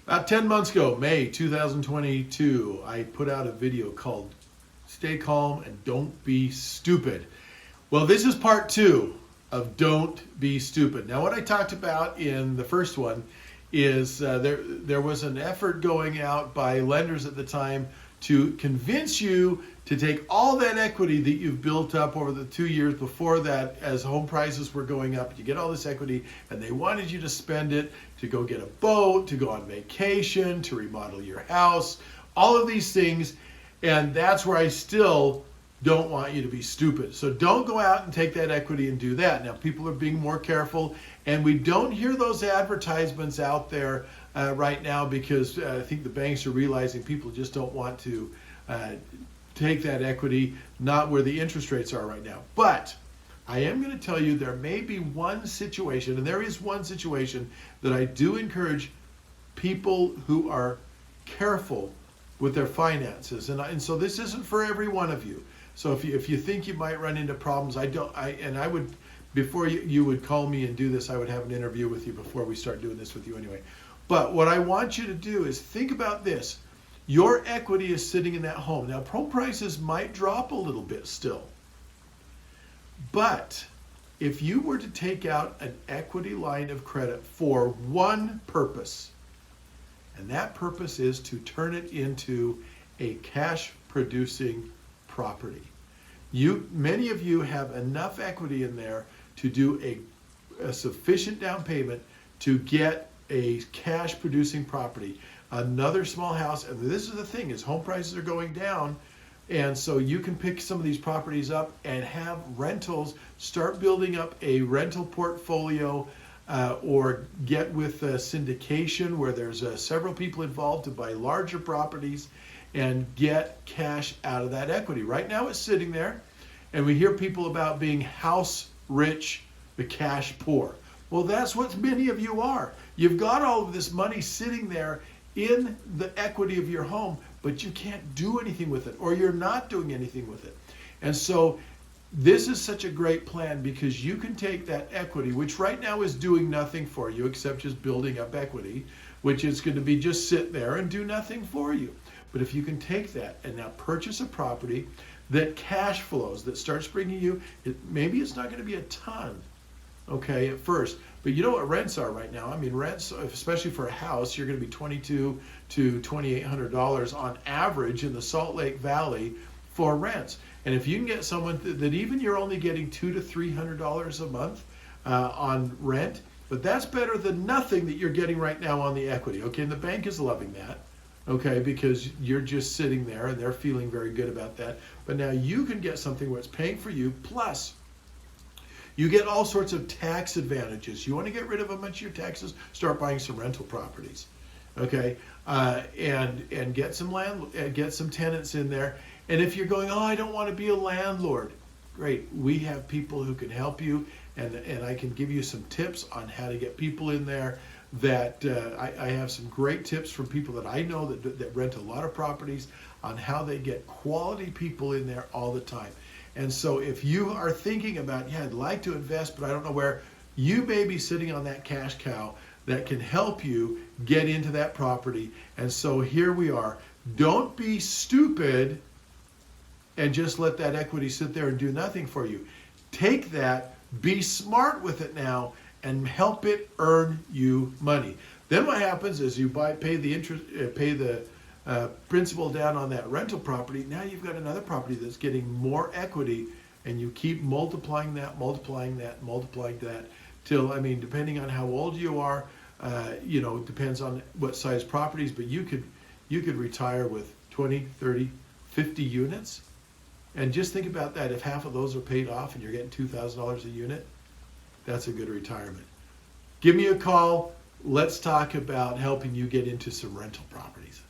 About 10 months ago, May 2022, I put out a video called Stay Calm and Don't Be Stupid. Well, this is part two of Don't Be Stupid. Now, what I talked about in the first one is there was an effort going out by lenders at the time to convince you to take all that equity that you've built up over the 2 years before that, as home prices were going up. You get all this equity, and they wanted you to spend it to go get a boat, to go on vacation, to remodel your house, all of these things. And that's where I still don't want you to be stupid. So don't go out and take that equity and do that. Now, people are being more careful, and we don't hear those advertisements out there right now because I think the banks are realizing people just don't want to take that equity, not where the interest rates are right now. But I am going to tell you there may be one situation, and there is one situation that I do encourage people who are careful with their finances. And so this isn't for every one of you. So if you think you might run into problems, I would, before you would call me and do this, I would have an interview with you before we start doing this with you anyway. But what I want you to do is think about this. Your equity is sitting in that home. Now, home prices might drop a little bit still. But if you were to take out an equity line of credit for one purpose, and that purpose is to turn it into a cash producing property. Many of you have enough equity in there to do a sufficient down payment to get a cash producing property. Another small house, and this is the thing, is home prices are going down, and so you can pick some of these properties up and have rentals, start building up a rental portfolio, or get with a syndication where there's several people involved to buy larger properties and get cash out of that equity. Right now it's sitting there, and we hear people about being house rich, the cash poor. Well, that's what many of you are. You've got all of this money sitting there in the equity of your home, but you can't do anything with it, or you're not doing anything with it. And so this is such a great plan because you can take that equity, which right now is doing nothing for you except just building up equity, which is going to be just sit there and do nothing for you. But if you can take that and now purchase a property that cash flows, that starts bringing you, maybe it's not going to be a ton, okay, at first. But you know what rents are right now? I mean, rents, especially for a house, you're going to be $2,200 to $2,800 on average in the Salt Lake Valley for rents. And if you can get someone that even you're only getting $200 to $300 a month on rent, but that's better than nothing that you're getting right now on the equity. Okay, and the bank is loving that. Okay, because you're just sitting there and they're feeling very good about that. But now you can get something where it's paying for you, plus you get all sorts of tax advantages. You want to get rid of a bunch of your taxes, start buying some rental properties, okay, and get some tenants in there. And if you're going, oh, I don't want to be a landlord, great. We have people who can help you, and I can give you some tips on how to get people in there. That I have some great tips from people that I know that rent a lot of properties on how they get quality people in there all the time. And so if you are thinking about, yeah, I'd like to invest, but I don't know where, you may be sitting on that cash cow that can help you get into that property. And so here we are. Don't be stupid and just let that equity sit there and do nothing for you. Take that, be smart with it now, and help it earn you money. Then what happens is you pay the principal down on that rental property. Now you've got another property that's getting more equity, and you keep multiplying that till, I mean, depending on how old you are, depends on what size properties, but you could retire with 20, 30, 50 units. And just think about that. If half of those are paid off and you're getting $2,000 a unit, that's a good retirement. Give me a call. Let's talk about helping you get into some rental properties.